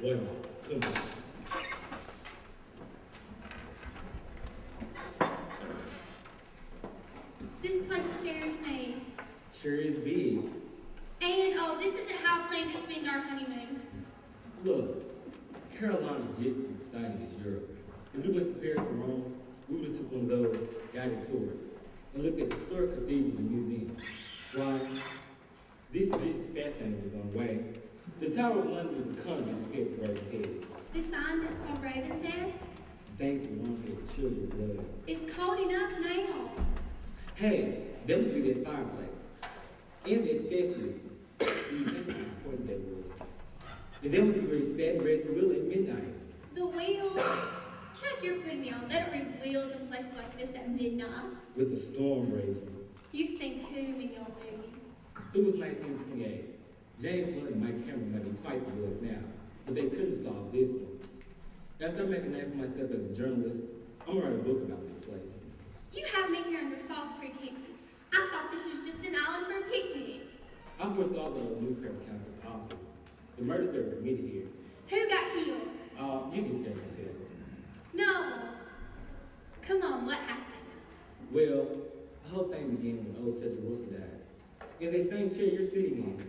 Bueno, come on. This place scares me. Sure is big. And, oh, this isn't how I plan to spend our honeymoon. Look, Carolina's just as exciting as Europe. If we went to Paris or Rome, we would have took one of those guided tours and looked at historic cathedrals and museums. Why? This is just as fascinating in its own way. The Tower of London is a convent compared to Raven's Head. This sign is called Raven's Head. Thanks to long-haired children blood. It's cold enough now. Hey, that must be that fireplace. In that statue, you remember how important that was. And that must be where he sat and read the will at midnight. The wheel. Chuck, you're putting me on. They don't read wheels in places like this at midnight. With a storm raging. You've seen too many old movies. It was 1928. James Blunt and Mike Cameron might be quite the buzz now, but they couldn't solve this one. After I make a name for myself as a journalist, I'm gonna write a book about this place. You have me here under false pretenses. I thought this was just an island for a picnic. I've worked all the New Craig Council office. The murders that were committed here. Who got killed? You can scared to tell. No, I won't. Come on, what happened? Well, the whole thing began when old Cedric Wilson died. In that same chair you're sitting in.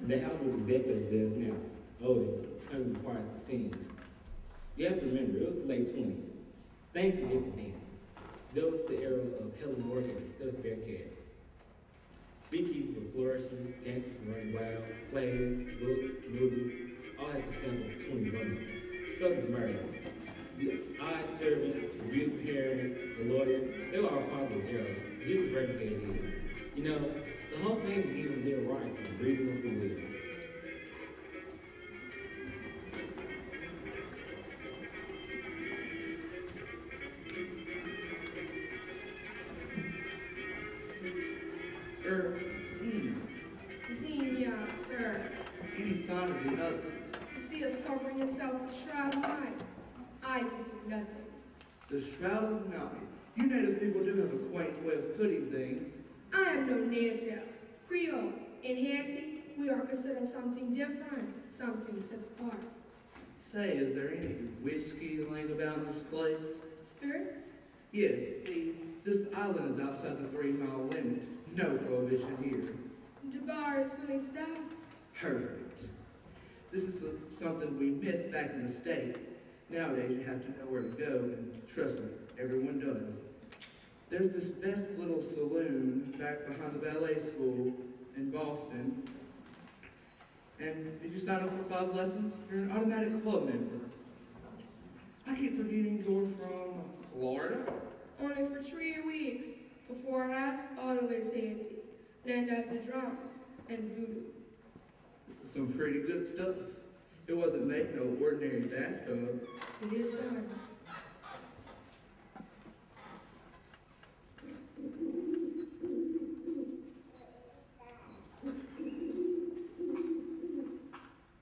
The house was exactly as it is now. Older, unrequired scenes. You have to remember, it was the late 20s. Things were different then. That was the era of Helen Morgan and Stuffed Bear Cat. Speakeasies were flourishing, gangsters were running wild, plays, books, movies, all had the stamp of the 20s on them. Southern murder. The odd servant, the beautiful heroine, the lawyer, they were all part of this era, just as Raven's Head is. You know, the whole thing began when they arrived from the reading of the will. Xenia, sir. Any sign of the others? You see us covering yourself with shroud of night. I can see nothing. The Shroud of Night. You native people do have a quaint way of putting things. I am no native. Creole. In Haiti, we are considered something different, something set apart. Say, is there any whiskey laying about in this place? Spirits? Yes, see, this island is outside the 3-mile limit. No prohibition here. The bar is fully stocked. Perfect. This is something we missed back in the States. Nowadays, you have to know where to go, and trust me, everyone does. There's this best little saloon back behind the ballet school in Boston. And if you sign up for 5 lessons, you're an automatic club member. I keep forgetting you're from Florida. Only for 3 weeks. Before that, always Haiti. Land of the drums and voodoo. Some pretty good stuff. It wasn't made no ordinary bathtub. It is, sir.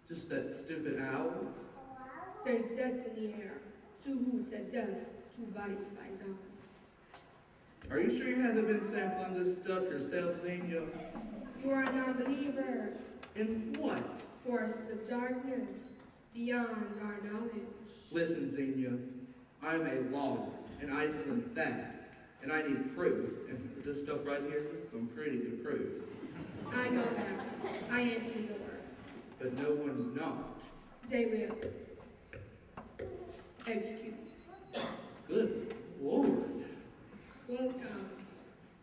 Just that stupid owl. There's death in the air. 2 hoots at dusk, 2 bodies by dawn. Are you sure you haven't been sampling this stuff yourself, Xenia? You are a non-believer. In what? Forces of darkness, beyond our knowledge. Listen, Xenia, I'm a lawyer, and I deal in fact, and I need proof. And this stuff right here, this is some pretty good proof. I know now. I enter the door. But no one knocked. They will. Excuse me. Good Lord. Welcome.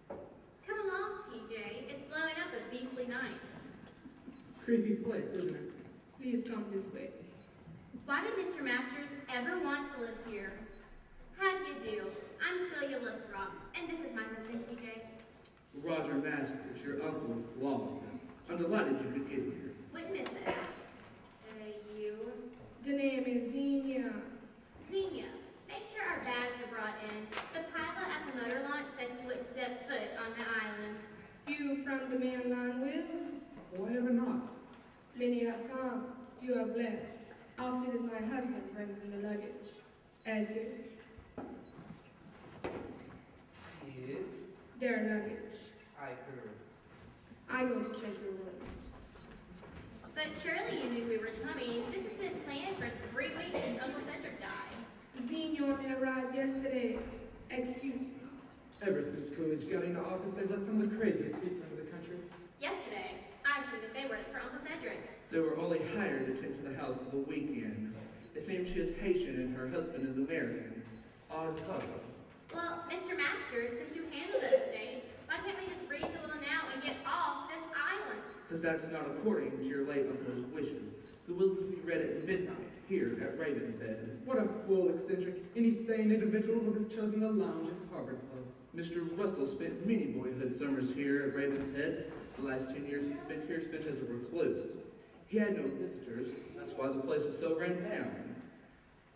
Come along, TJ. It's blowing up a beastly night. Creepy place, isn't it? Please come this way. Why did Mr. Masters ever want to live here? How do you do? I'm Celia Lothrop, and this is my husband, TJ. Roger Masters, your uncle's law. I'm delighted you could get here. Wouldn't miss it. You? The name is Xenia. Xenia. Make sure our bags are brought in. The pilot at the motor launch said he wouldn't step foot on the island. Few from the mainland will. Why ever not? Many have come, few have left. I'll see that my husband brings in the luggage. Edgar, Yes, their luggage. I heard. I go to check your rooms. But surely you knew we were coming. This has been planned for 3 weeks since Uncle Cedric died. Zine only arrived yesterday. Excuse me. Ever since Coolidge got into office, they've let some of the craziest people into the country. Yesterday, I assumed that they worked for Uncle Cedric. They were only hired to tend to the house for the weekend. It seems she is Haitian and her husband is American. Odd couple. Well, Mr. Masters, since you handle that estate, why can't we just read the will now and get off this island? Because that's not according to your late uncle's wishes. The will is to be read at midnight, here at Ravenshead. What a fool, eccentric. Any sane individual would have chosen the lounge at Harvard Club. Mr. Russell spent many boyhood summers here at Ravenshead. The last 10 years he spent here spent as a recluse. He had no visitors, that's why the place is so run down.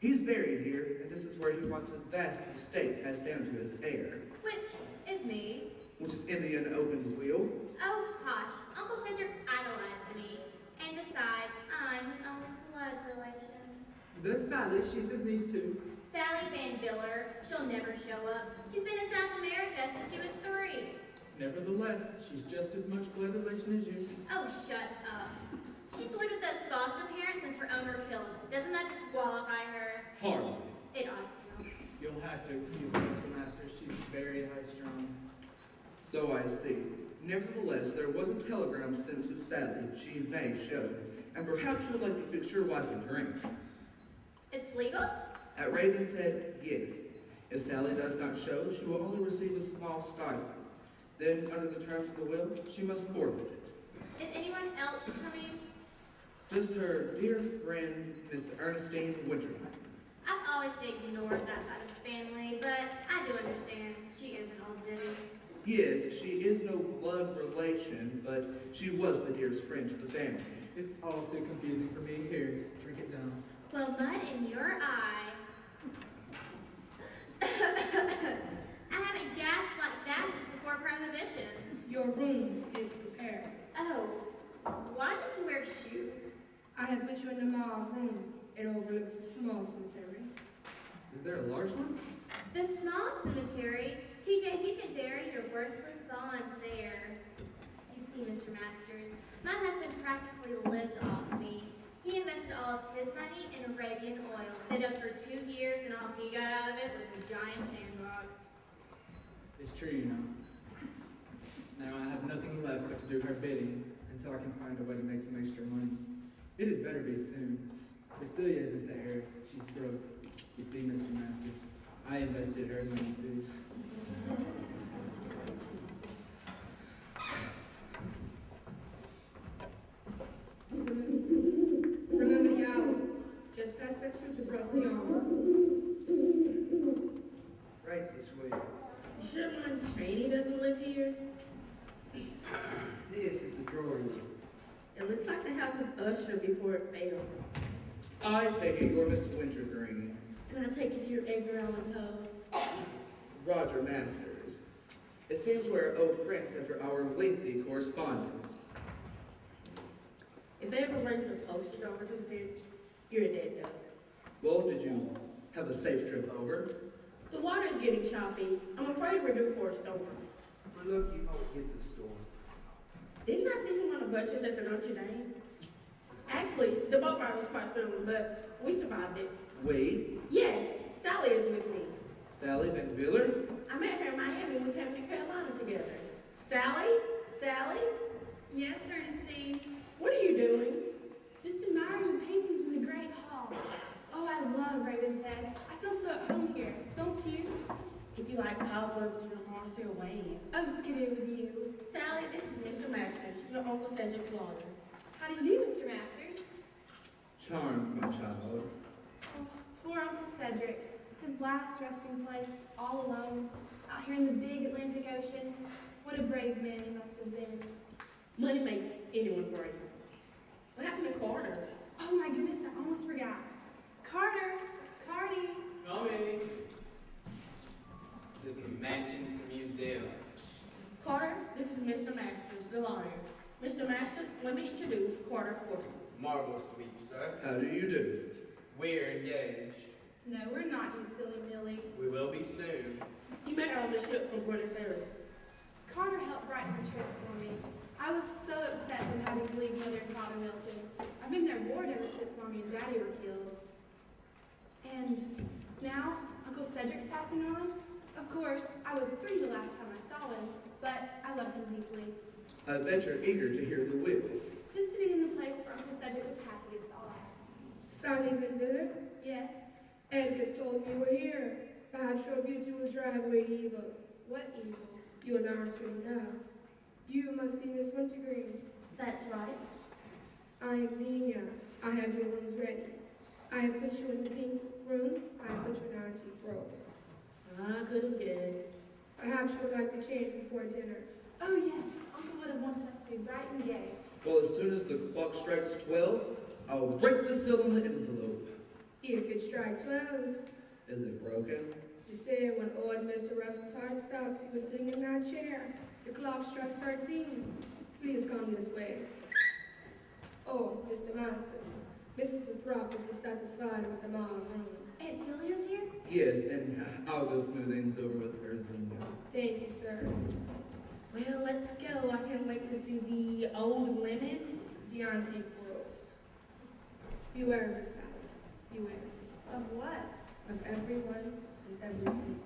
He's buried here, and this is where he wants his vast estate passed down to his heir, Which is me. which is in the unopened will. Oh, hush. Uncle Cedric idolized me. And besides, I'm his own blood relation. There's Sally, she's his niece too. Sally Van Biller, she'll never show up. She's been in South America since she was 3. Nevertheless, she's just as much blood relation as you. Oh, shut up. She's lived with those foster parents since her owner killed her. Doesn't that disqualify her? Hardly. It ought to. You'll have to excuse me, Mr. Masters. She's very high-strung. So I see. Nevertheless, there was a telegram sent to Sally. She may show. And perhaps you would like to fix your wife a drink. It's legal? At Ravenshead, yes. If Sally does not show, she will only receive a small stipend. Then, under the terms of the will, she must forfeit it. Is anyone else coming? Just her dear friend, Miss Ernestine Winterman. I've always ignored that side of the family, but I do understand she is an old ditty. Yes, she is no blood relation, but she was the dearest friend to the family. It's all too confusing for me. Here, drink it down. Well, mud in your eye. I haven't gasped like that since before Prohibition. Your room is prepared. Oh, why did you wear shoes? I have put you in the mauve room. It overlooks a small cemetery. Is there a large one? The small cemetery. TJ, you can bury your worthless bonds there. You see, Mr. Masters, my husband practically lives off me. He invested all of his money in Arabian oil. It up for 2 years, and all he got out of it was a giant sandbox. It's true, you know. Now I have nothing left but to do her bidding until I can find a way to make some extra money. It had better be soon. Cecilia isn't the heiress. She's broke. You see, Mr. Masters, I invested her money too. Remember the hour. Just past that switch across the arm. Right this way. You sure my trainee doesn't live here? This is the drawing room. It looks like the house of Usher before it failed. I take it you're Miss Wintergreen. And I take it you're Edgar Allan Poe. Roger Masters. It seems we're old friends after our lengthy correspondence. If they ever raise the postage over 2 cents, you're a dead duck. Well, did you have a safe trip over? The water's getting choppy. I'm afraid we're due for a storm. We're lucky if it gets a storm. Didn't I see him on a buttress at the Notre Dame? Actually, the boat ride was quite thrilling, but we survived it. We, Yes, Sally is with me. Sally Van Viller, I met her in Miami when we came to Carolina together. Sally? Sally? Yes, Ernestine. What are you doing? Just admiring the paintings in the Great Hall. Oh, I love Ravenshead. I feel so at home here, don't you? If you like cobwebs and a horse, you're waiting. Oh, skidoo with you. Sally, this is Mr. Masters, your Uncle Cedric's lawyer. How do you do, Mr. Masters? charmed, my child. Oh, poor Uncle Cedric. His last resting place, all alone, out here in the big Atlantic Ocean. What a brave man he must have been. Money makes anyone brave. What happened to Carter? Oh my goodness, I almost forgot. Carter! Cardi! Coming. This isn't a mansion, it's a museum. Carter, this is Mr. Masters, the lawyer. Mr. Masters, let me introduce Carter Forsyth. Marvelous to meet you, sir. How do you do? We're engaged. No, we're not, you silly Millie. We will be soon. You met her on the ship from Buenos Aires. Carter helped brighten the trip for me. I was so upset with having to leave Mother and Father Milton. I've been their ward ever since Mommy and Daddy were killed. And now, Uncle Cedric's passing on. Of course, I was 3 the last time I saw him, but I loved him deeply. I bet you're eager to hear the will. Just to be in the place where Uncle Cedric was happy is all I ask. Sally Van Diller, Yes? Edgar's told me you were here. Perhaps your beauty will drive away the evil. What evil? You alarm soon enough. You must be Miss Wintergreen. That's right. I am Xenia. I have your rooms ready. I have put you in the pink room. I have put you in our antique rose. I couldn't guess. Perhaps you would like to change before dinner. Oh yes, Uncle would have wanted us to be bright and gay. Well, as soon as the clock strikes 12, I'll break the seal on the envelope. You could strike 12. Is it broken? You said when old Mr. Russell's heart stopped, he was sitting in that chair. The clock struck 13. Please come this way. Oh, Mr. Masters, Mrs. Lathrop is dissatisfied with the mauve room. Aunt Celia's here? Yes, and I'll go smooth things over with her Xenia. Thank you, sir. Well, let's go. I can't wait to see the old lemon. The antique rose. Beware of her, Sally. Beware Of what? of everyone and everything.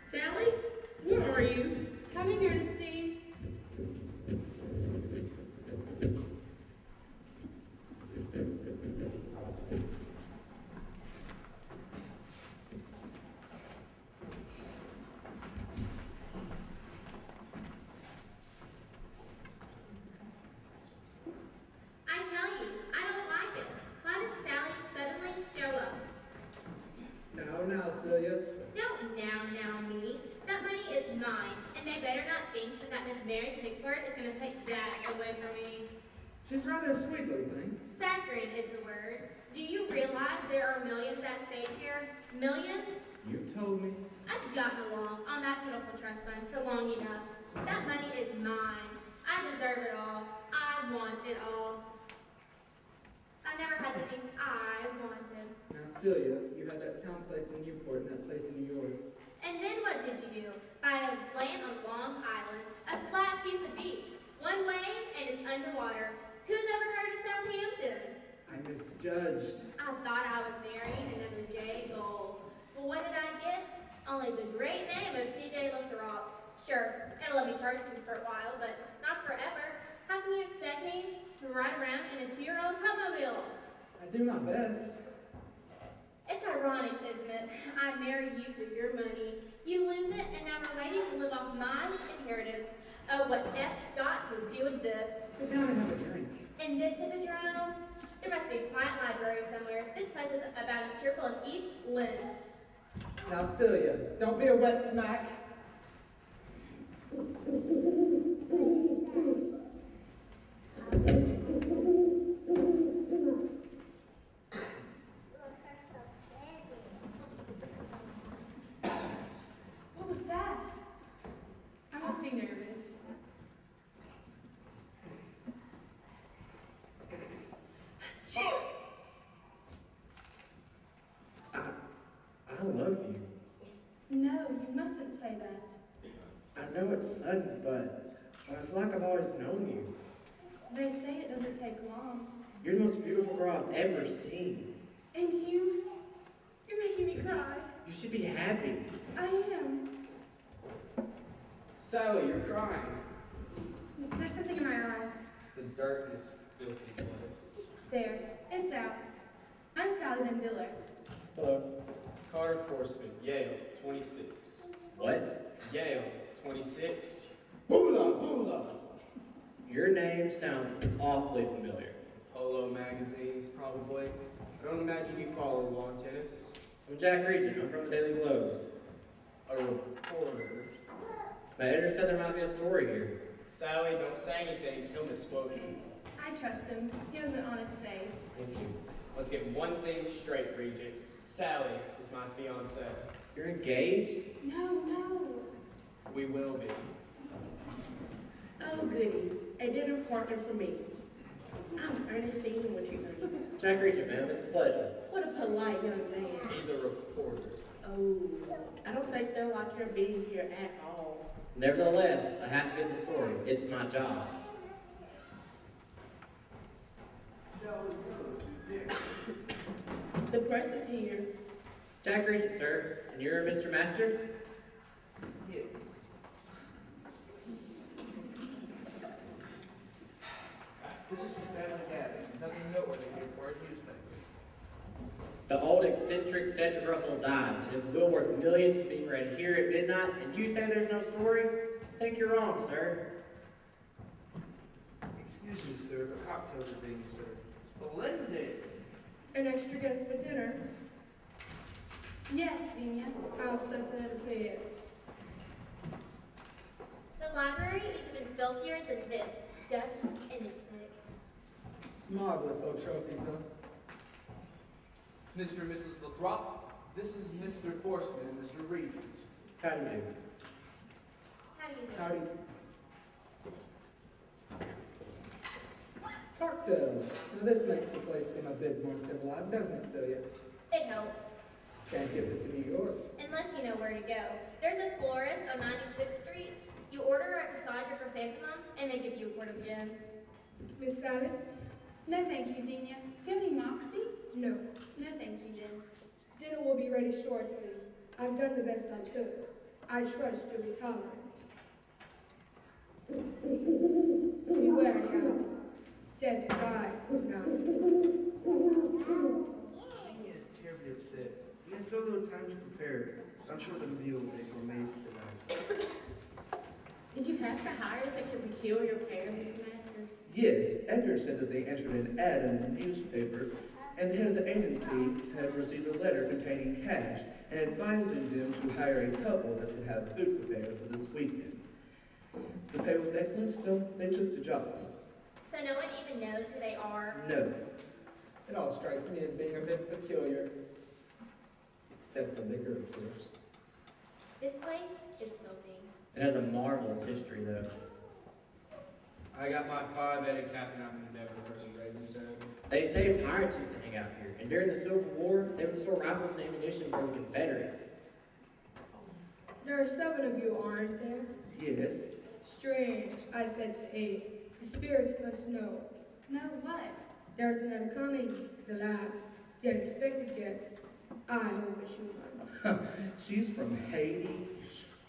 Sally, where are you? Come in, Ernestine. I tell you, I don't like it. Why did Sally suddenly show up? Now, Celia. Don't now me. That money is mine, and they better not think that Miss Mary Pickford is going to take that away from me. She's rather a sweet little thing. Saccharine is the word. Do you realize there are millions at stake here? Millions? You've told me. I've gotten along on that pitiful trust fund for long enough. That money is mine. I deserve it all. I want it all. I never had the things I wanted. Now, Celia, you had that town place in Newport and that place in New York. And then what did you do? Buy a land on Long Island, a flat piece of beach, one way and it's underwater. Who's ever heard of Southampton? I misjudged. I thought I was marrying another Jay Gold. Well, what did I get? Only the great name of T.J. Lathrop. Sure, it'll let me charge things for a while, but not forever. How can you expect me to ride around in a 2-year-old Hummobile? I do my best. It's ironic, isn't it? I married you for your money. You lose it, and now we're waiting to live off my inheritance. Oh, what F. Scott would do with this. Sit down and have a drink. In this hippodrome, there must be a quiet library somewhere. This place is about as cheerful as East Lynn. Now, Celia, don't be a wet smack. What was that? I must be nervous. I love you. No, you mustn't say that. I know it's sudden, but I feel like I've always known you. They say it doesn't take long. You're the most beautiful girl I've ever seen. And you? You're making me cry. You should be happy. I am. Sally, you're crying. There's something in my eye. It's the dirt in this filthy place. There. It's out. I'm Sally Van Diller. Hello. Carter Forsman, Yale, 26. What? Yale, 26. Bula, bula. Your name sounds awfully familiar. Polo magazines, probably. I don't imagine you follow lawn tennis. I'm Jack Regent. I'm from the Daily Globe. A reporter. My editor said there might be a story here. Sally, don't say anything. He'll misquote you. I trust him. He has an honest face. Thank you. Let's get one thing straight, Regent. Sally is my fiancée. You're engaged? No, no. We will be. Oh, goody. A dinner partner for me. I'm Ernestine Wintergreen. Jack Reacher, ma'am. It's a pleasure. What a polite young man. He's a reporter. Oh, I don't think they'll like your being here at all. Nevertheless, I have to get the story. It's my job. The press is here. Jack Reacher, sir. And you're Mr. Masters? Yes. This is your family gathering. Nothing noteworthy here for a newspaper. The old eccentric Cedric Russell dies, and his will worth millions is being read here at midnight, and you say there's no story? I think you're wrong, sir. Excuse me, sir, but cocktails are being served. Splendid. An extra guest for dinner. Yes, Xenia. I'll set it at a place. The library is even filthier than this. Dust and itch thick. Marvelous old trophies, though. Mr. and Mrs. Lathrop, this is Mr. Forsman and Mr. Regent. How do you do? How do you know? Howdy. Cocktails. Now this makes the place seem a bit more civilized, doesn't it, Celia? It helps. Can't get this in New York. Unless you know where to go. There's a florist on 96th Street. You order a corsage or chrysanthemum, and they give you a quart of gin. Miss Sally? No, thank you, Xenia. Do you have any moxie? No. No, thank you, Jen. Dinner will be ready shortly. I've done the best I could. I trust you'll be tolerant. Beware now. Dead guides not. Xenia is terribly upset. We had so little time to prepare. I'm sure the meal will make her amazed tonight. Did you have to hire such a peculiar pair, Mr. Masters? Yes, Edgar said that they entered an ad in the newspaper, and the head of the agency had received a letter containing cash and advising them to hire a couple that would have food prepared for this weekend. The pay was excellent, so they took the job. So no one even knows who they are. No. It all strikes me as being a bit peculiar. Except the liquor, of course. This place is filthy. It has a marvelous history, though. I got my 5-headed captain. I've never heard of Ravenstone. They say pirates used to hang out here, and during the Civil War, they would store rifles and ammunition from the Confederates. There are 7 of you, aren't there? Yes. Strange, I said to 8. The spirits must know. No, what? There's another coming. The last, the unexpected guest. I overshoot. She's from Haiti.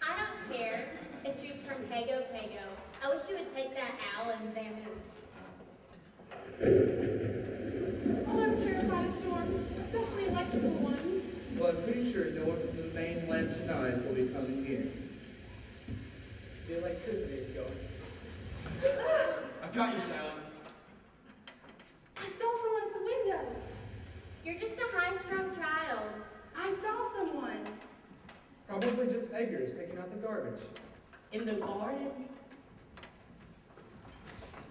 I don't care if she's from Pago Pago. I wish you would take that owl and vamoose. Oh, I'm terrified of storms, especially electrical ones. Well, I'm pretty sure no one from the mainland tonight will be coming in. The electricity is going. I've got you, Sally. I saw someone at the window. You're just a high-strung child. I saw someone. Probably just Edgar's taking out the garbage. In the garden?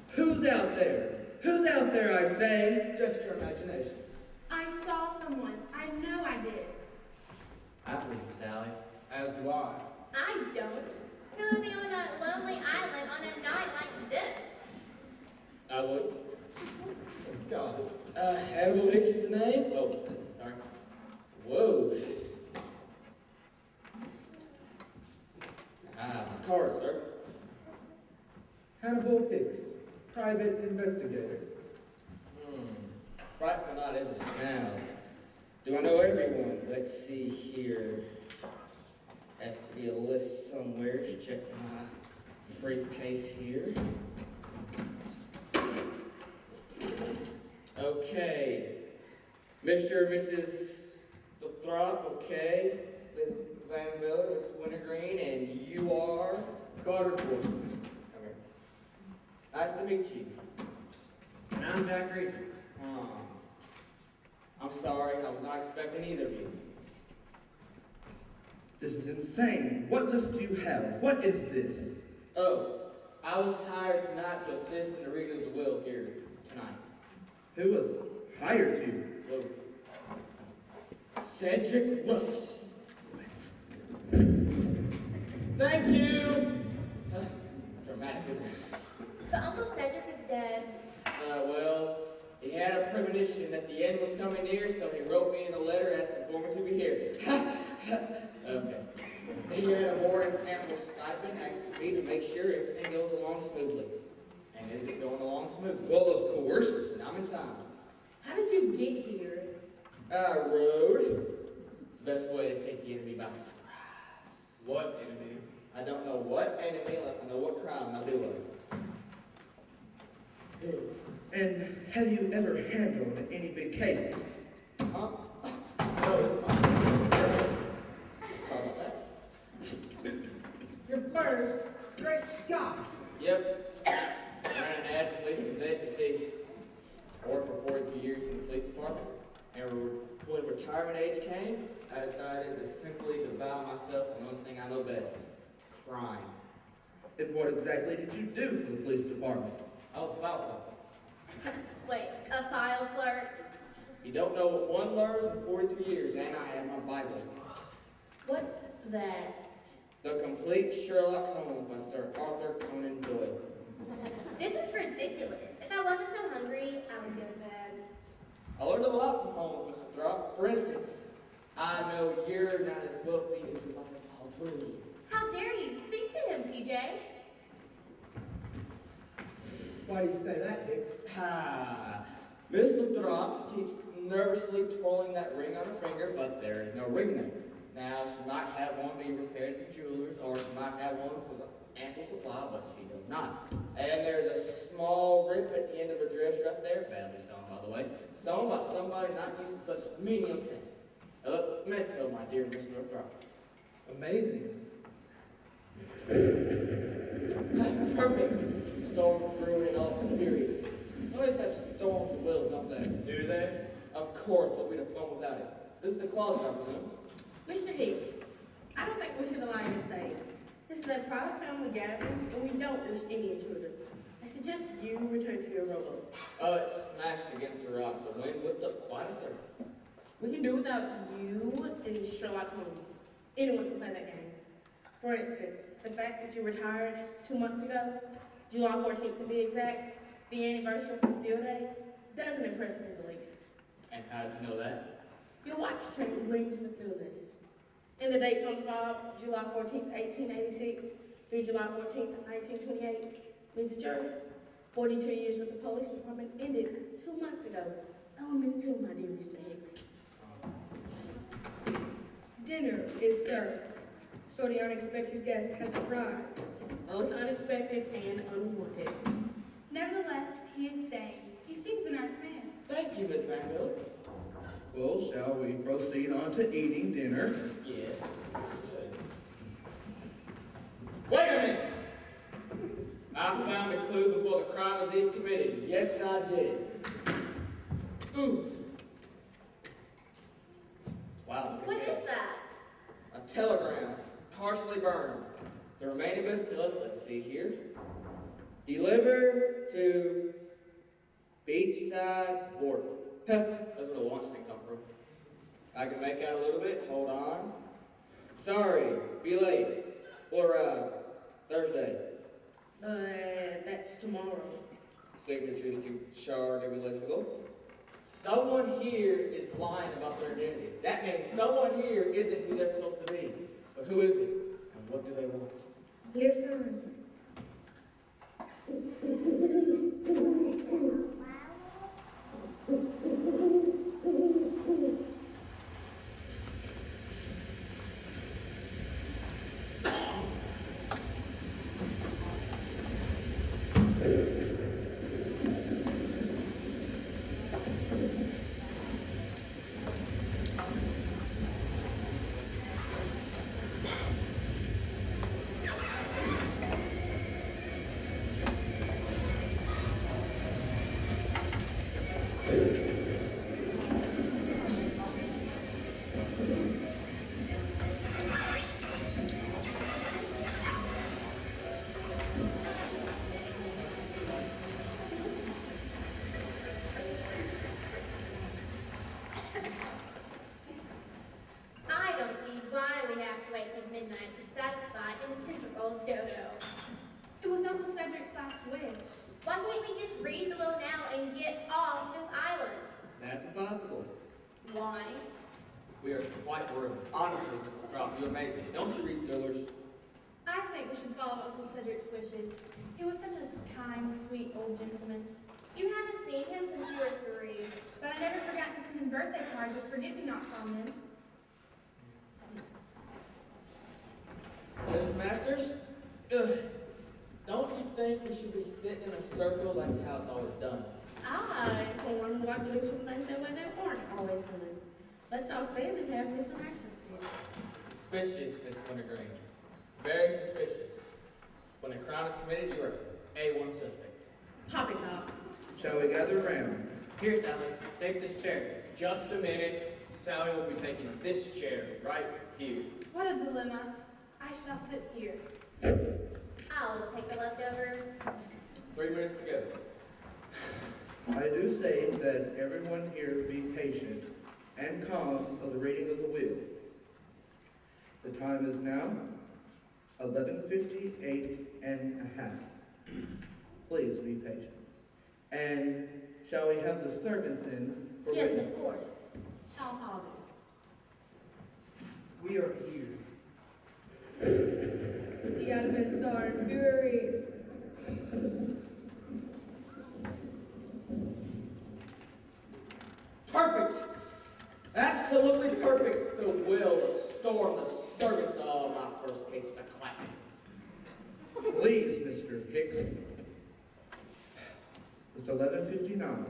Who's out there? Who's out there, I say? Just your imagination. I saw someone. I know I did. I believe you, Sally. As do I. I don't. Who would be on a lonely island on a night like this? I would. God. Hannibal Hicks is the name? Oh, sorry. Whoa. Card, sir. Hannibal Hicks, private investigator. Frightful night, isn't it? Now, do I know everyone? Let's see here. Has to be a list somewhere. Just check my briefcase here. Okay. Mr. and Mrs. Lathrop, okay. Ms. Van Miller, Miss Wintergreen, and you are? Carter Force. Okay. Nice to meet you. And I'm Jack Reacher. I'm sorry, I was not expecting either of you. This is insane. What list do you have? What is this? Oh, I was hired tonight to assist in the reading of the will here tonight. Who was hired you? Well, Cedric Russell. What? Thank you! Dramatic, isn't it? So Uncle Cedric is dead. Well, he had a premonition that the end was coming near, so he wrote me in a letter asking for me to be here. Okay. He had a more than ample stipend, asking me to make sure everything goes along smoothly. And is it going along smoothly? Well, of course. And I'm in time. How did you get here? I rode. It's the best way to take the enemy by surprise. What enemy? I don't know what enemy unless I know what crime I do of. And have you ever handled any big cases? Huh? No, it's fine. Sorry about that. Your first, great Scott! Yep. Ran an ad in the Police Gazette to see. I worked for 42 years in the police department. And when retirement age came, I decided to simply devour myself on one thing I know best. Crime. And what exactly did you do for the police department? Oh, file. Wait, a file clerk? You don't know what one learns in 42 years, and I have my Bible. What's that? The Complete Sherlock Holmes by Sir Arthur Conan Doyle. This is ridiculous. If I wasn't so hungry, I would go to bed. I learned a lot from Holmes, Mr. Throp. For instance, I know you're not as wealthy as your mother Paul is. How dare you speak to him, TJ? Why do you say that, Hicks? Ha! Miss Lathrop keeps nervously twirling that ring on her finger, but there is no ring there. Now, she might have one being repaired at the jeweler's, or she might have one with an ample supply, but she does not. And there's a small rip at the end of her dress right there, badly sewn, by the way, sewn by somebody not used to such menial tasks. Memento, my dear Miss Lathrop. Amazing. Perfect. Storm through it all period. Always have storms and wills, don't they? Do they? Of course, what would we have fun without it? This is the closet, I presume. Mr. Hicks, I don't think we should allow you to stay. This is a private family gathering, and we don't wish any intruders. I suggest you return to your rowboat. Oh, it smashed against the rocks. The wind whipped up quite a surf. We can do without you and Sherlock Holmes. Anyone can play that game. For instance, the fact that you retired 2 months ago, July 14th to be exact, the anniversary of the Bastille Day, doesn't impress me in the least. And how'd you know that? Your watch chain rings with illness. And the dates on the fob, July 14th, 1886 through July 14th, 1928, means that your 42 years with the police department ended 2 months ago. Elemental, my dear Mr. Hicks. Dinner is served, so the unexpected guest has arrived. Both unexpected and unwanted. Nevertheless, he is staying. He seems a nice man. Thank you, Miss Granville. Well, shall we proceed on to eating dinner? Yes, you should. Wait a minute! I found a clue before the crime was even committed. Yes, I did. Ooh. Wow, look What at is that? A telegram, partially burned. The remaining bits tell us, let's see here. Deliver to Beachside Wharf. That's where the launch thing's come from. I can make out a little bit. Hold on. Sorry, be late. Will arrive Thursday. That's tomorrow. Signatures to Char to be legible. Someone here is lying about their identity. That means someone here isn't who they're supposed to be. But who is it? And what do they want? Dear son, room. Honestly, Mr. Drop, you amaze me. Don't you read thrillers? I think we should follow Uncle Cedric's wishes. He was such a kind, sweet old gentleman. You haven't seen him since you were 3. But I never forgot to send him birthday cards with forget-me-nots on them. Mr. Masters, don't you think we should be sitting in a circle? That's how it's always done. I, for one, would like to do some things that way they weren't always done. Let's all stand and have Mr. Maxson sit. Suspicious, Miss Wintergreen. Very suspicious. When a crime is committed, you are A1 suspect. Poppycock. Shall we gather round? Here, Sally, take this chair. Just a minute. Sally will be taking this chair right here. What a dilemma. I shall sit here. I'll take the leftovers. 3 minutes to go. I do say that everyone here be patient and calm of the reading of the will. The time is now 11:58 and a half. Please be patient. And shall we have the servants in for Yes, witnesses? of course. I'll call them. We are here. The elements are in fury. Perfect! Absolutely perfect! The will, the storm, the servants. Oh, my first case is a classic. Please, Mr. Hicks. It's 11:59.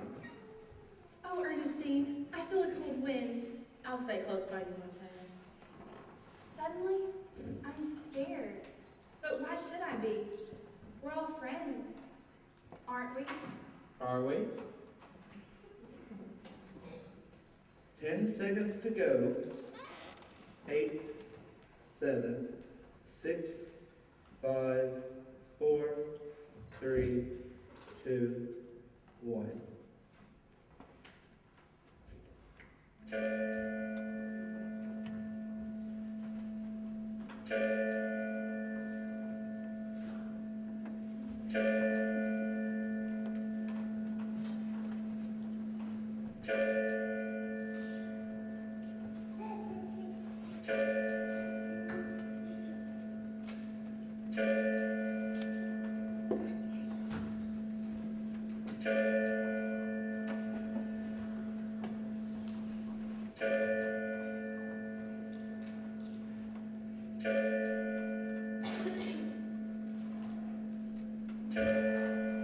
Oh, Ernestine, I feel a cold wind. I'll stay close by you, my child. Suddenly, I'm scared. But why should I be? We're all friends, aren't we? Are we? 10 seconds to go. 8, 7, 6, 5, 4, 3, 2, 1.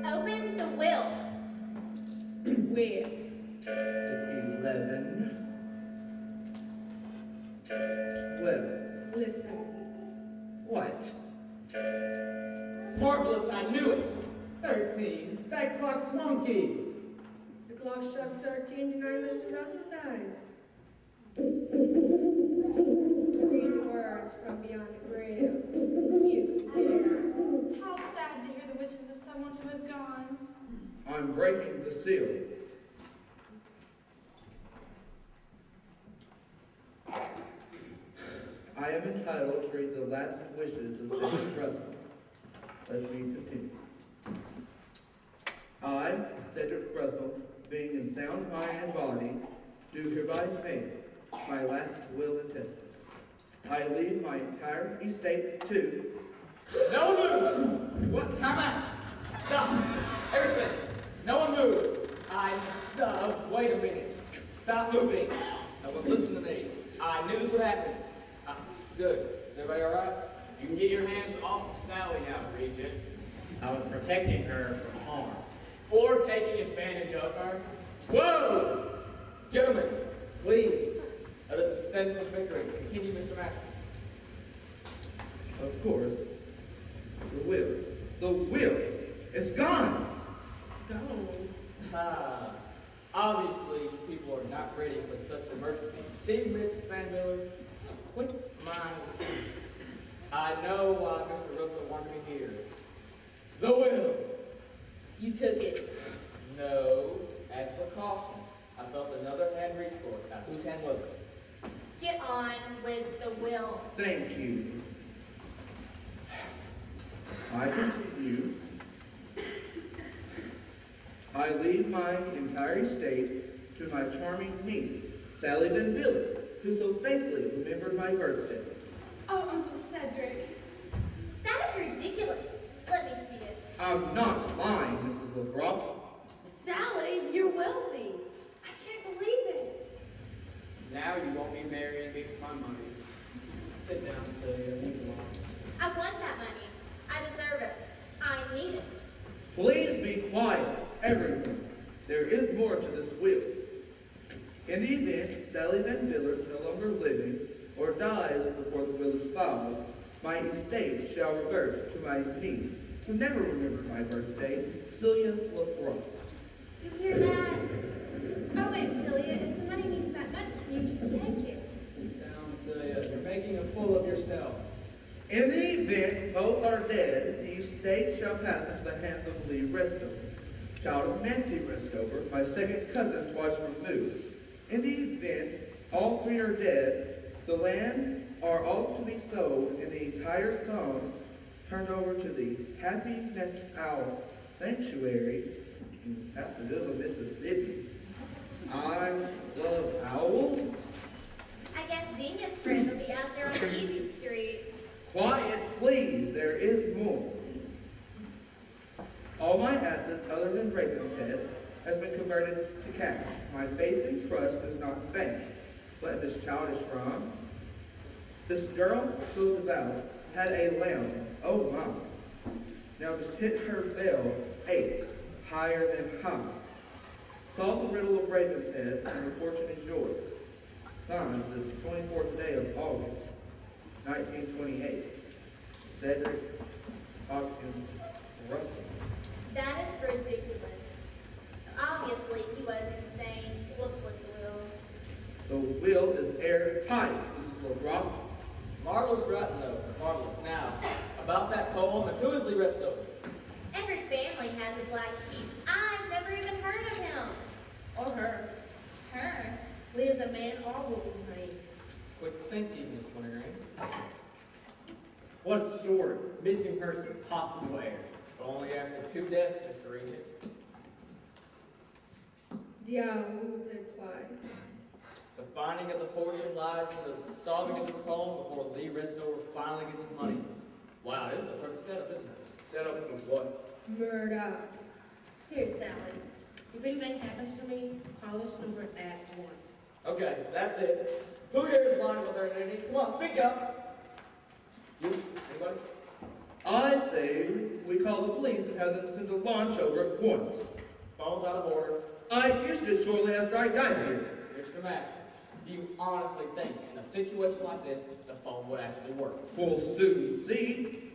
Open the will. Wait. It's 11, 12. Listen. What? Marvelous, I knew it! 13. That clock's monkey. The clock struck 13 tonight, Mr. Russell died. Read the words from beyond the grave. If you dare. How sad to hear the wishes of someone who is gone. I'm breaking the seal. I am entitled to read the last wishes of Cedric Russell. Let me continue. I, Cedric Russell, being in sound mind and body, do hereby make my last will and testament. I leave my entire estate to... No move! What? Time out! Stop! Everything! No one move! Wait a minute. Stop moving. No one listen to me. I knew this would happen. Good. Is everybody all right? You can get your hands off of Sally now, Regent. I was protecting her from harm. Or taking advantage of her. Whoa! Gentlemen, please, let the sinful bickering continue, Mr. Masters. Of course, the will. The will! It's gone! Gone. Obviously, people are not ready for such emergency. See, Miss Van Miller, a quick mind is key. I know why Mr. Russell wanted me here. The will. You took it. No, as precaution. I felt another hand reach for it. Now, whose hand was it? Get on with the will. Thank you. I continue. I leave my entire estate to my charming niece, Sally Van Billy, who so faithfully remembered my birthday. Oh, Uncle Cedric. That is ridiculous. Let me see it. I'm not lying, Mrs. Lathrop. Sally, you're wealthy. I can't believe it. Now you won't be marrying me for my money. Sit down, Celia. You've lost. I want that money. I deserve it. I need it. Please be quiet, everyone. There is more to this will. In the event Sally Van Viller is no longer living or dies before the will is filed, my estate shall revert to my niece, who never remembered my birthday, Celia Lathrop. You hear that? Oh, Aunt Celia, if the money means that much to you, just take it. Sit down, Celia. You're making a fool of yourself. In the event both are dead, the estate shall pass into the hands of Lee Restover, child of Nancy Restover, my second cousin twice removed. In the event all three are dead, the lands are all to be sold and the entire sum turned over to the Happy Nest Owl Sanctuary in Pasadena, Mississippi. I love owls. I guess Xenia's friend will be out there on the easy street. Quiet, please. There is more. All my assets, other than Ravenshead, has been converted to cash. My faith and trust is not in banks, but in this childish shrine. This girl, so devout, had a lamb. Oh my. Now just hit her bell 8, higher than high. Solve the riddle of Ravenshead, and your fortune is yours. Signed this 24th day of August, 1928. Cedric Hopkins Russell. That is ridiculous. Obviously, he was insane. Looks like the will. The will is airtight, Mrs. Lathrop. Marvelous right though. Marvelous. Now, about that poem, and who is Lee Restover? Every family has a black sheep. I've never even heard of him. Or her. Her. Lee is a man or woman, honey. Quick thinking, Miss Wintergreen. What a story. Missing person, possible heir. Only after 2 deaths, Mr. Regent. Diablo did twice. The finding of the fortune lies in the solving of this poem before Lee Restover finally gets his money. Wow, this is a perfect setup, isn't it? Set up with what? Murder. Here, Sally. If anything happens to me, call this number at once. Okay, that's it. Who here is lying with their identity? Come on, speak up. You? Anybody? I say we call the police and have them send a launch over at once. Phone's out of order. I used it shortly after I got here. Mr. Masters, do you honestly think in a situation like this, the phone would actually work? We'll soon see.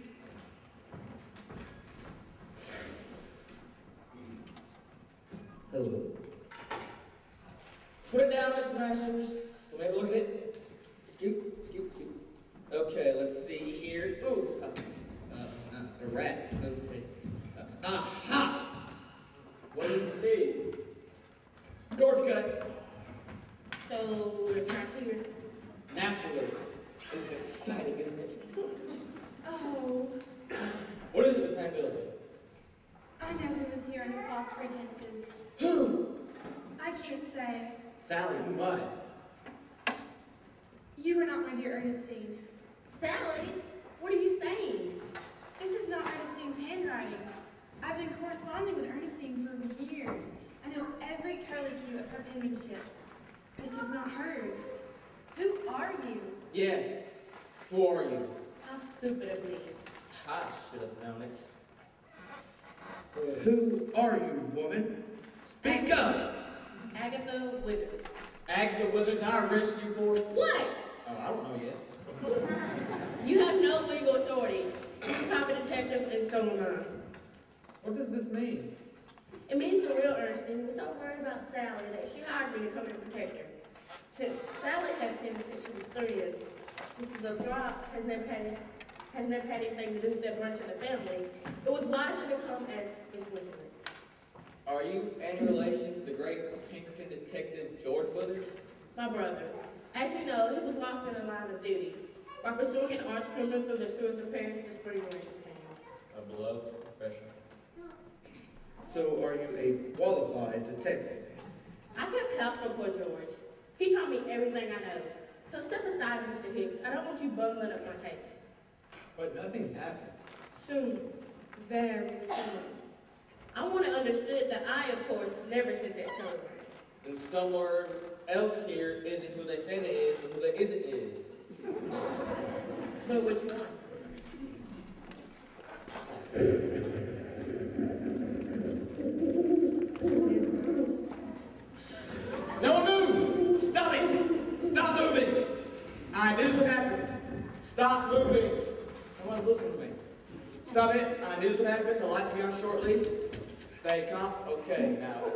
Hello. Put it down, Mr. Masters. Let me have a look at it. Scoot, scoot, scoot. Okay, let's see here. Ooh, a rat. Okay. Aha! What do you see? Gorge cut. So, we're trapped here. Naturally. This is exciting, isn't it? Oh, What is it, Miss Van Viller? I know who was here under false pretenses. Who? I can't say. Sally, who was? You are not my dear Ernestine. Sally, what are you saying? This is not Ernestine's handwriting. I've been corresponding with Ernestine for years. I know every curlicue of her penmanship. This is not hers. Who are you? Yes. Who are you? How stupid of me. I should have known it. Who are you, woman? Speak up! Agatha Withers. Agatha Withers, I arrest you for... What? Oh, I don't know yet. You have no legal authority. You're a private detective and so am I. What does this mean? It means the real Ernestine was so worried about Sally that she hired me to come and protect her. Since Sally had sinned since she was 3, and Mrs. O'Drop has never had anything to do with that branch of the family, it was wiser to come as Miss Withers. Are you any relation to the great Pinkerton detective George Withers? My brother. As you know, he was lost in the line of duty. While pursuing an arch criminal through the sewers of Paris, the spring rains came. A beloved profession. So are you a qualified detective? I kept house for poor George. He taught me everything I know. So step aside, Mr. Hicks. I don't want you bungling up my case. But nothing's happened. Soon, very soon. I want it understood that I, of course, never sent that telegram. And somewhere else here isn't who they say they is, and who they isn't is. But which one? No one move! Stop it! Stop moving! I knew this would happen. Stop moving! No one's listening to me. Stop it! I knew this would happen. The lights will be on shortly. Stay calm. Okay, now,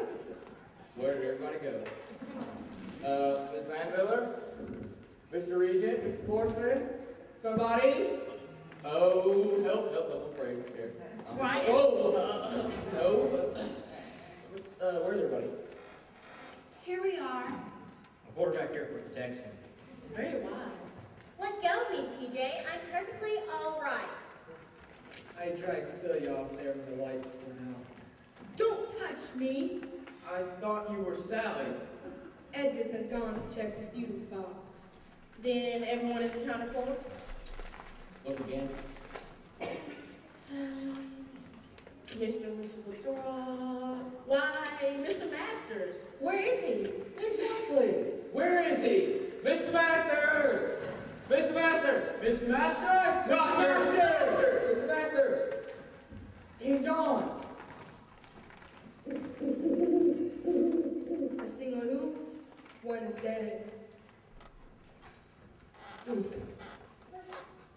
where did everybody go? Ms. Van Miller? Mr. Regent? Mr. Forsman? Somebody? Oh, help, I'm afraid. I'm scared. Quiet. No. Where's everybody? Here we are. A quarterback here for protection. Very wise. Let go of me, TJ. I'm perfectly all right. I dragged Celia off there when the lights went out. Don't touch me. I thought you were Sally. Edgus has gone to check the student's box. Then everyone is accounted for? Look again. Mr. and Mrs. Withdrawal. Why, Mr. Masters. Where is he? Exactly. Where is he? Mr. Masters! Mr. Masters! Mr. Masters? Dr. Masters! Mr. Masters! He's gone. A single hoot, one is dead.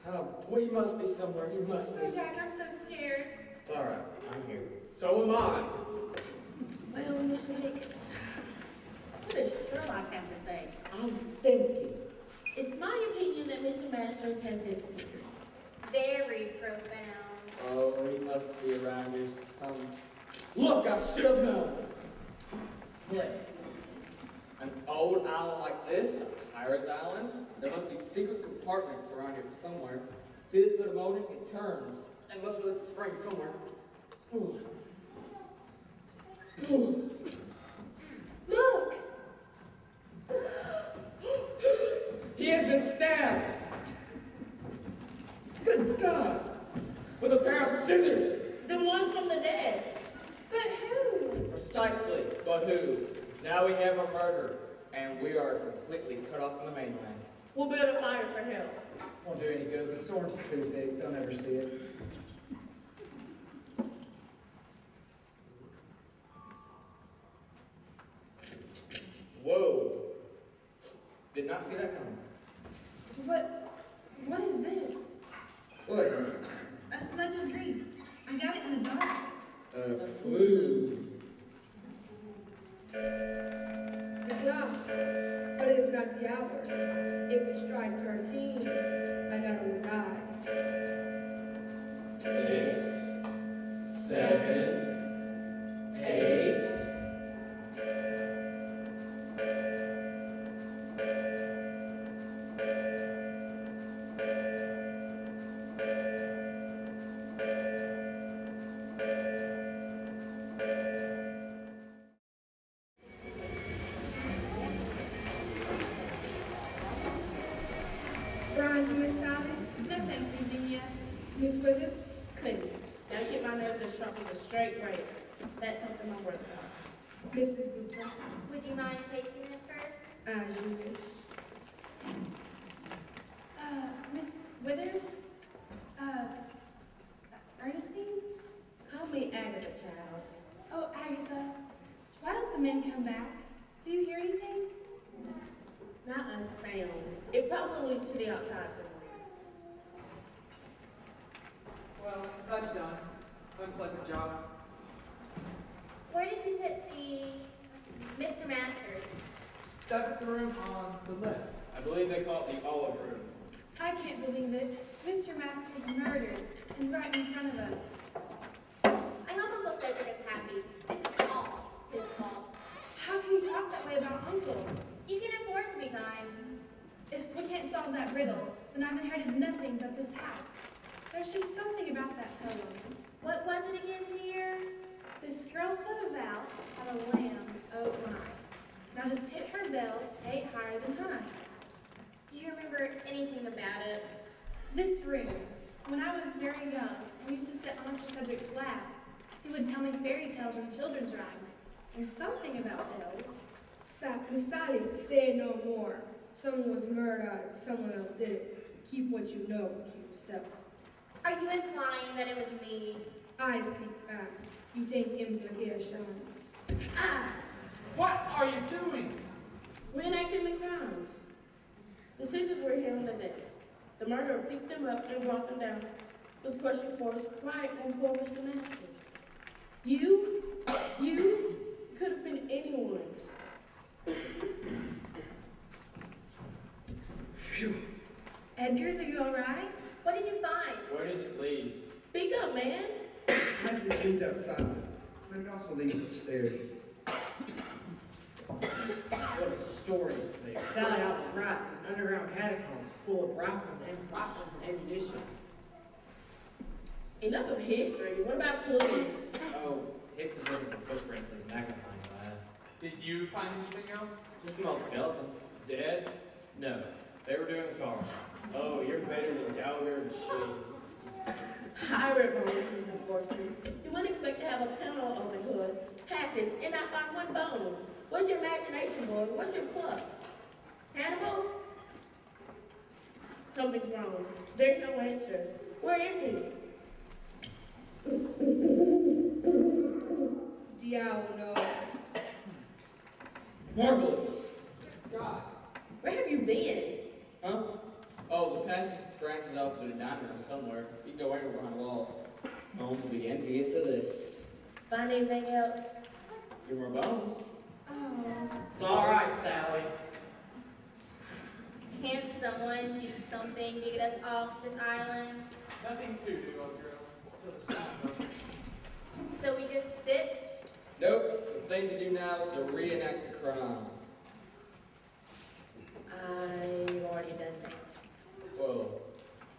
Oh, well, he must be somewhere. He must be. Oh, Jack, I'm so scared. It's all right. I'm here. So am I. Well, Mr. Hicks, what does Sherlock have to say? I'm thinking. It's my opinion that Mr. Masters has this opinion. Very profound. Oh, he must be around here some. Look, I should have known. What? An old island like this, a pirate's island, there must be secret compartments around here somewhere. See this bit of molding? It turns. And must have lit the spring somewhere. Ooh. Ooh. Look! He has been stabbed! Good God! With a pair of scissors! The one from the desk. But who? Precisely, but who? Now we have a murder, and we are completely cut off from the mainland. We'll build a fire for help. Won't do any good. The storm's too big. They'll never see it. Whoa! Did not see that coming. What is this? What? A smudge of grease. I got it in the dark. A clue. The clock, but it is not the hour. If we strike 13, I not only die. 6, 7, 8. Brian to Miss Sally, No, thank you, Xenia. Miss Withers, Couldn't. Now keep my nose as sharp as a straight razor. That's something I'm working on. Mrs. Booker, Would you mind tasting it first? as you wish. Miss Withers? Ernestine? Call me Agatha, child. Oh, Agatha. Why don't the men come back? Do you hear anything? Not a sound. It probably leads to the outside somewhere. Well, that's done. Unpleasant job. Where did you put the Mr. Masters? 7th room on the left. I believe they call it the olive room. I can't believe it. Mr. Masters murdered, and right in front of us. I hope Uncle Cedric is happy. It's all his fault. How can you talk that way about Uncle? You can afford to be kind. If we can't solve that riddle, then I've inherited nothing but this house. There's just something about that poem. What was it again, dear? This girl so devout had a lamb, oh my. Now just hit her bell, 8 higher than high. Do This room. When I was very young, I used to sit on Uncle Cedric's lap. He would tell me fairy tales and children's rhymes, and something about bells. Miss Sally, say no more. Someone was murdered, someone else did it. Keep what you know to yourself. Are you implying that it was me? I speak facts. You take implications. Ah, What are you doing? reenacting the crime. The scissors were here on the desk. The murderer picked them up and brought them down with crushing force right on poor Mr. Masters. You could have been anyone. Edgar's, are you all right? What did you find? Where does it lead? Speak up, man. Passage leads outside, but it also leads upstairs. What a story for me. Sally out was right. It's an underground catacomb. It's full of rifles and ammunition. Enough of history. What about clues? Oh, Hicks is looking for footprints with his magnifying glass. Did you find anything else? Just an old skeleton. Dead? No. They were doing tar. Oh, you're better than Gallagher and Shea. I remember Mr. Forsman. You wouldn't expect to have a panel open hood, passage, and not find one bone. What's your imagination, boy? What's your pluck? Hannibal? Something's wrong. There's no answer. Where is he? The owl knows. Marvelous. God. Where have you been? Huh? Oh, the passage branches off to the dining room somewhere. You can go anywhere behind the walls. Home will be envious of this. Find anything else? Few more bones. Oh. It's all right, Sally. Can someone do something to get us off this island? Nothing to do, old girl, until the sun's over. So we just sit? Nope. The thing to do now is to reenact the crime. I've already done that. Whoa.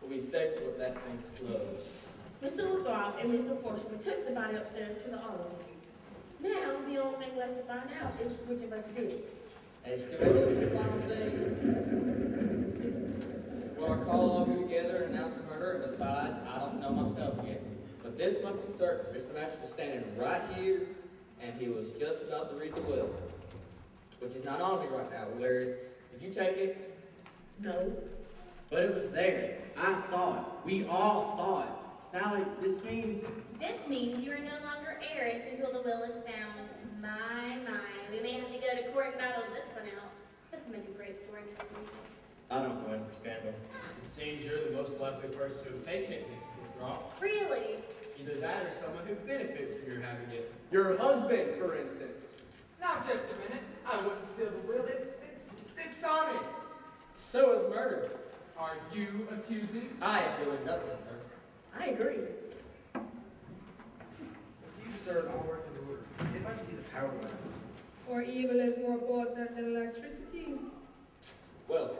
We'll be safer with that thing closed. Mr. Lathrop and Mr. Forsman took the body upstairs to the auto. Now, the only thing left to find out is which of us did it. Excavated for the final scene. Well, I call all of you together and announce the murder, and besides, I don't know myself yet. But this much is certain. Mr. Masters was standing right here, and he was just about to read the will. Which is not on me right now. Larry, did you take it? No. But it was there. I saw it. We all saw it. Sally, this means... This means you are no longer heiress until the will is found. My, we may have to go to court and battle this one out. This will make a great story. I don't go in for scandal. It seems you're the most likely person to have taken it, Mrs. Lathrop. Really? Either that or someone who benefits from your having it. Your husband, for instance. Now, just a minute. I wouldn't steal the will. It's dishonest. So is murder. Are you accusing? I am doing nothing, sir. I agree. Fuses are not working in order. It must be the power line. Or evil is more potent than electricity. Well,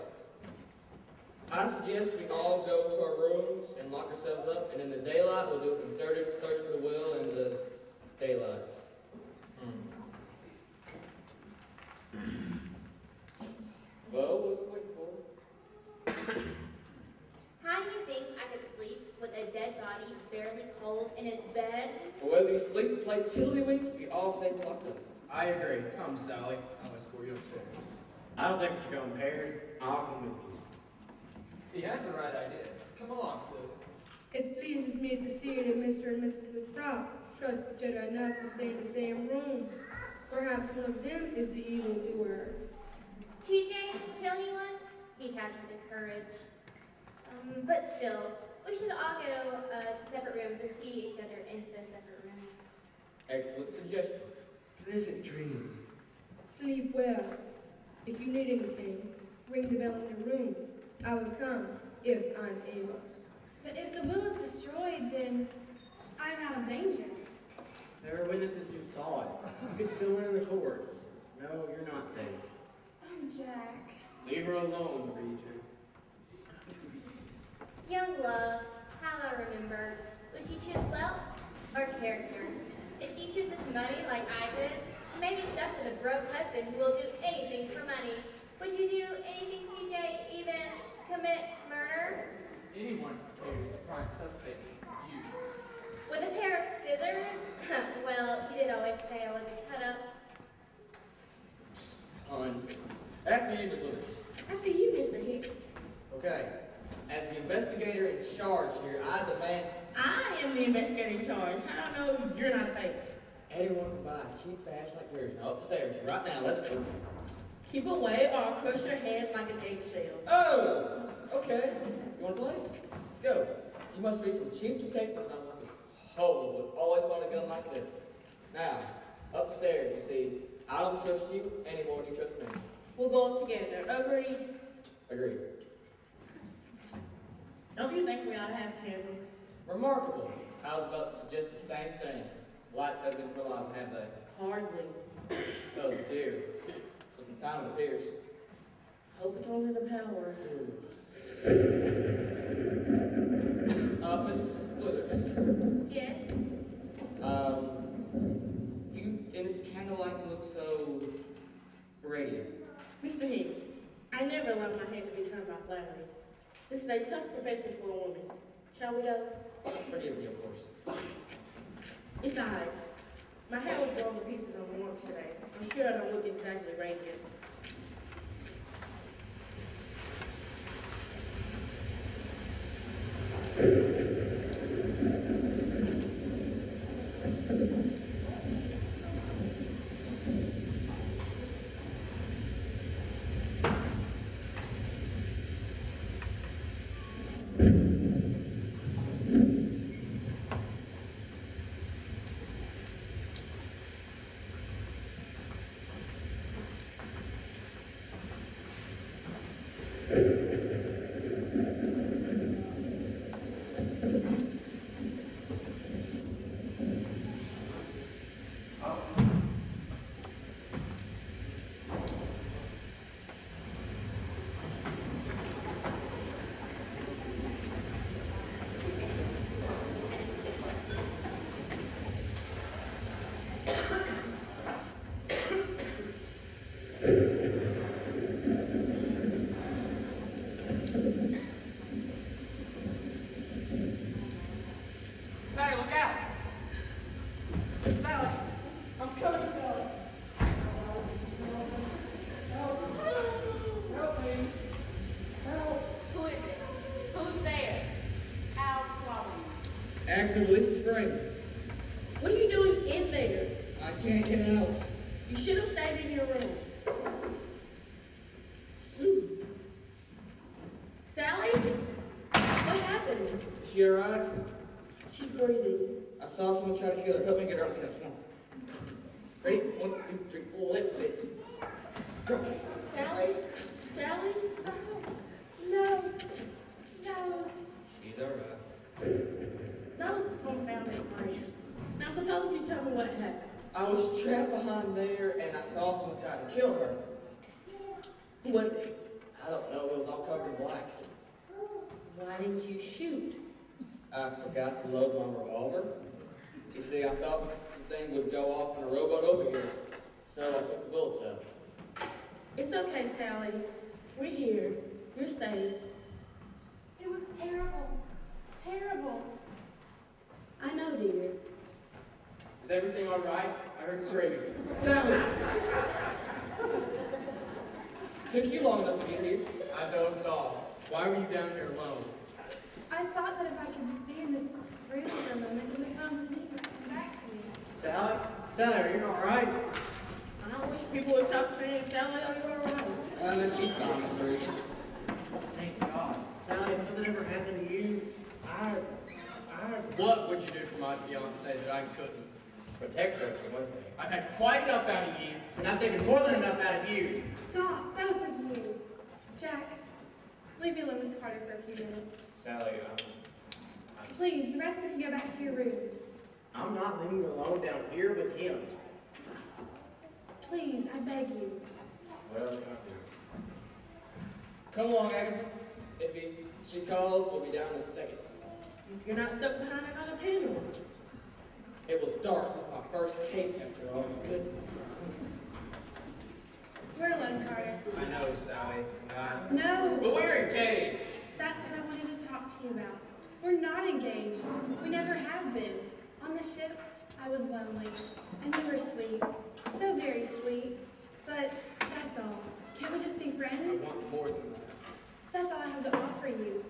I suggest we all go to our rooms and lock ourselves up, and in the daylight we'll do a concerted search for the will in the daylights. Well, what are we waiting for? How do you think I could sleep with a dead body barely cold in its bed? Well, whether you sleep or play tiddlywinks, we all safe locked up. I agree. Come, Sally. I'll escort you upstairs. I don't think we should go in pairs. I'll come with you. He has the right idea. Come along, Sue. It pleases me to see that Mr. and Mrs. Lathrop trust each other enough to stay in the same room. Perhaps one of them is the evildoer. TJ, kill anyone? He has the courage. But still, we should all go to separate rooms and see each other into those separate rooms. Excellent suggestion. Pleasant dreams. Sleep well. If you need anything, ring the bell in the room. I will come if I'm able. But if the will is destroyed, then I'm out of danger. There are witnesses who saw it. You could still enter the courts. No, you're not safe. Oh, Jack. Leave her alone, Regent. Young love, how I remember. Would she choose wealth or character? If she chooses money like I did, she may be stuck with a broke husband who will do anything for money. Would you do anything, TJ, even commit murder? anyone appears the prime suspect is you. With a pair of scissors? Well, you did always say I was a cut-up. After you, Ms. Withers. After you, Mr. Hicks. Okay. As the investigator in charge here, I demand I am the investigator in charge. How do I know you're not fake? anyone can buy a cheap badge like yours. Now upstairs, right now, let's go. Keep away or I'll crush your head like an eggshell. Oh! Okay. You wanna play? Let's go. You must be some cheap detective not like this hoe would always want a gun like this. Now, upstairs, you see, I don't trust you any more than you trust me. We'll go up together. Agreed? Agreed. Don't you think we ought to have cameras? Remarkable. I was about to suggest the same thing. Lights have been reliable, have they? Hardly. Oh dear. For some time it appears. Hope it's only the power. Miss Withers. Yes? You in this candlelight look so radiant. Mr. Hicks, I never allow my head to be turned by flattery. This is a tough profession for a woman. Shall we go? Forgive me, of course. Besides, my hair was blown to pieces on the lunch today. I'm sure I don't look exactly radiant. Sally, look out! Sally! I'm coming, Sally! Help me! Help! Who is it? Who's there? Al Quality. Axel, release the spring. What are you doing in there? I can't get out. You should have stayed in your room. Sue, Sally? What happened? is she alright? She's breathing. I saw someone try to kill her. Help me get her on the couch. Come on. Ready? 1, 2, 3, lift it. Drop it. Sally? Sally? No. No. She's alright. That was a confounding place. Now suppose you tell me what happened. I was trapped behind there and I saw someone try to kill her. Who was it? I don't know, it was all covered in black. Why didn't you shoot? I forgot to load my revolver. You see, I thought the thing would go off in a rowboat over here, so I took the bullets out. It's okay, Sally. We're here. You're safe. It was terrible. Terrible. I know, dear. Is everything all right? I heard screaming. Sally! Took you long enough to get here. I dozed off. Why were you down here alone? I thought that if I could just be in this room for a moment, then the phone would come back to me. Sally? Sally, are you all right? I wish people would stop saying, Sally, are you all right? And then she's fine, Mr. Regent. Thank God. Sally, if something ever happened to you, What would you do for my fiance that I couldn't? protect her for one thing. I've had quite enough out of you. And I've taken more than enough out of you. Stop, both of you. Jack, leave me alone with Carter for a few minutes. Sally, Please, the rest of you go back to your rooms. I'm not leaving you alone down here with him. Please, I beg you. What else can I do? Come along, Agatha. If she calls, we'll be down in a second. If you're not stuck behind another panel. It was dark. This is my first case after all. Good. We're alone, Carter. I know, Sally. No, But we're engaged. that's what I wanted to talk to talking about. We're not engaged. We never have been. On the ship, I was lonely, and you were sweet. So very sweet. But that's all. Can't we just be friends? I want more than that. That's all I have to offer you.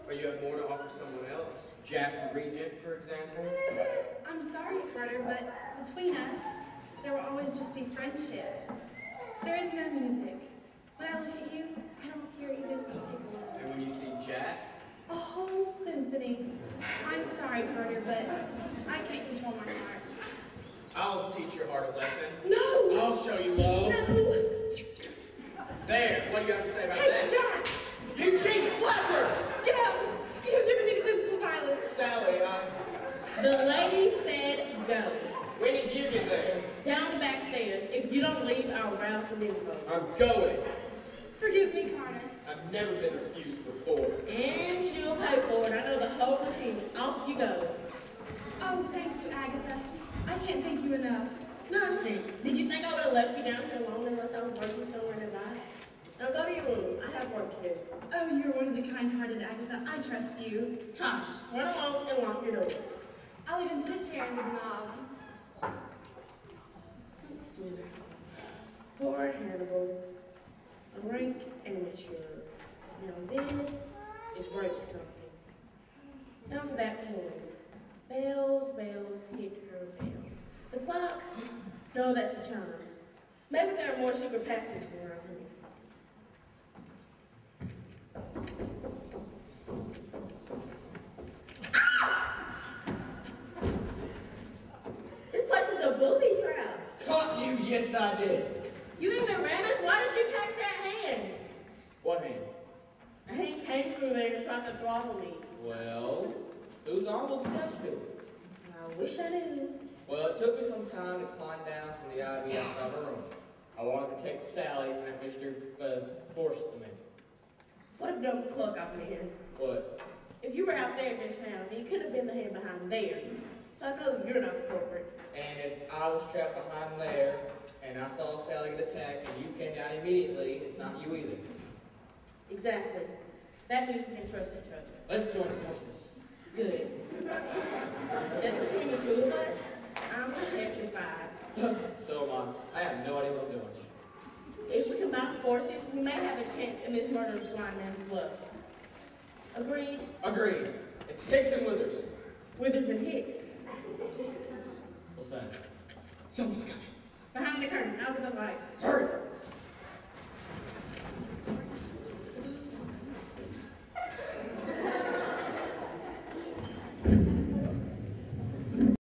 Or you have more to offer someone else? Jack Regent, for example? I'm sorry, Carter, but between us, there will always just be friendship. There is no music. When I look at you, I don't hear even a piccolo. And when you see Jack? A whole symphony. I'm sorry, Carter, but I can't control my heart. I'll teach your heart a lesson. No! I'll show you love. No! There, what do you have to say about Take that? it back! You cheat flapper! Get out! You have driven me to physical violence. Sally, The lady said go. when did you get there? Down backstairs. If you don't leave, I'll rouse the info. I'm going. Forgive me, Carter. I've never been refused before. And she'll pay for it. I know the whole routine. Off you go. Oh, thank you, Agatha. I can't thank you enough. Nonsense. Did you think I would have left you down here alone unless I was working somewhere nearby? Now go to your room. I have work to do. Oh, you're one of the kind-hearted, Agatha. I trust you. Tosh, run along and lock your door. I'll even put a chair under the knob. Let's see. Poor Hannibal. A rank amateur. Now this is breaking something. Now for that poem. Bells, bells, hit her bells. The clock? No, that's a chime. Maybe there are more secret passages around here. This place is a booby trap. Caught you, yes I did. You ignoramus, why did you catch that hand? What hand? A hand came through there and tried to throttle me. Well, whose arm was attached to it? I wish I knew. Well, it took me some time to climb down from the ivy outside my room. I wanted to take Sally from that Mr. Forced to me. What a dumb cluck I've been. What? If you were out there just now, you couldn't have been the hand behind there. So I know you're not the culprit. And if I was trapped behind there, and I saw Sally get attacked, and you came down immediately, it's not you either. Exactly. That means we can trust each other. Let's join forces. Good. Just between the two of us, I'm petrified. So am I. I have no idea what I'm doing. If we combine forces, we may have a chance in this murderous blind man's bluff. Agreed? Agreed. It's Hicks and Withers. Withers and Hicks. What's that? Someone's coming. Behind the curtain, out of the lights.